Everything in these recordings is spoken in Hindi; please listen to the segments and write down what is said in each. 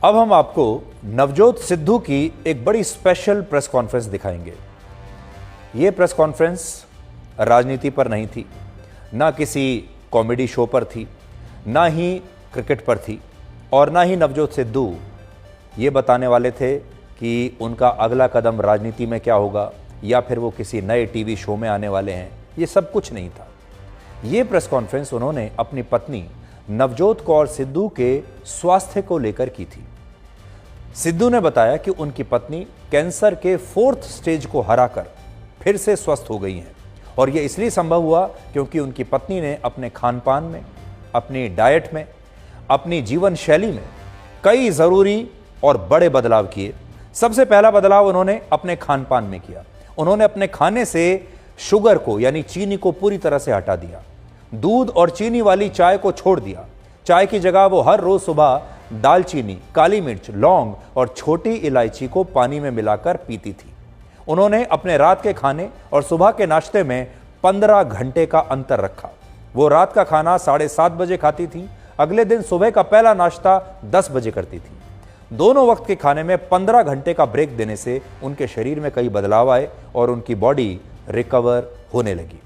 अब हम आपको नवजोत सिद्धू की एक बड़ी स्पेशल प्रेस कॉन्फ्रेंस दिखाएंगे। यह प्रेस कॉन्फ्रेंस राजनीति पर नहीं थी, ना किसी कॉमेडी शो पर थी, ना ही क्रिकेट पर थी, और ना ही नवजोत सिद्धू ये बताने वाले थे कि उनका अगला कदम राजनीति में क्या होगा या फिर वो किसी नए टीवी शो में आने वाले हैं। ये सब कुछ नहीं था। ये प्रेस कॉन्फ्रेंस उन्होंने अपनी पत्नी नवजोत कौर सिद्धू के स्वास्थ्य को लेकर की थी। सिद्धू ने बताया कि उनकी पत्नी कैंसर के 4th स्टेज को हराकर फिर से स्वस्थ हो गई हैं, और यह इसलिए संभव हुआ क्योंकि उनकी पत्नी ने अपने खान पान में, अपनी डाइट में, अपनी जीवन शैली में कई जरूरी और बड़े बदलाव किए। सबसे पहला बदलाव उन्होंने अपने खान पान में किया। उन्होंने अपने खाने से शुगर को यानी चीनी को पूरी तरह से हटा दिया। दूध और चीनी वाली चाय को छोड़ दिया। चाय की जगह वो हर रोज सुबह दालचीनी, काली मिर्च, लौंग और छोटी इलायची को पानी में मिलाकर पीती थी। उन्होंने अपने रात के खाने और सुबह के नाश्ते में 15 घंटे का अंतर रखा। वो रात का खाना 7:30 बजे खाती थी। अगले दिन सुबह का पहला नाश्ता 10 बजे करती थी। दोनों वक्त के खाने में 15 घंटे का ब्रेक देने से उनके शरीर में कई बदलाव आए और उनकी बॉडी रिकवर होने लगी।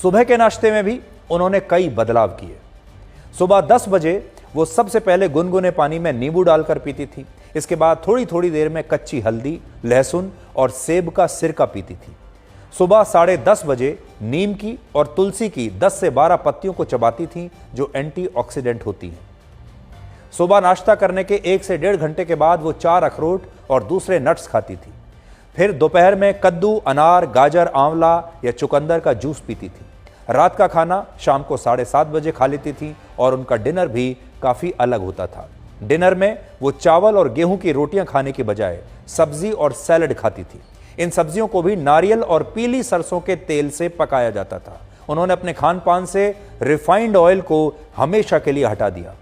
सुबह के नाश्ते में भी उन्होंने कई बदलाव किए। सुबह 10 बजे वो सबसे पहले गुनगुने पानी में नींबू डालकर पीती थी। इसके बाद थोड़ी थोड़ी देर में कच्ची हल्दी, लहसुन और सेब का सिरका पीती थी। सुबह 10:30 बजे नीम की और तुलसी की 10 से 12 पत्तियों को चबाती थी, जो एंटीऑक्सीडेंट होती हैं। सुबह नाश्ता करने के 1 से 1.5 घंटे के बाद वो 4 अखरोट और दूसरे नट्स खाती थी। फिर दोपहर में कद्दू, अनार, गाजर, आंवला या चुकंदर का जूस पीती थी। रात का खाना शाम को 7:30 बजे खा लेती थी और उनका डिनर भी काफी अलग होता था। डिनर में वो चावल और गेहूं की रोटियां खाने की बजाय सब्जी और सैलड खाती थी। इन सब्जियों को भी नारियल और पीली सरसों के तेल से पकाया जाता था। उन्होंने अपने खान पान से रिफाइंड ऑयल को हमेशा के लिए हटा दिया।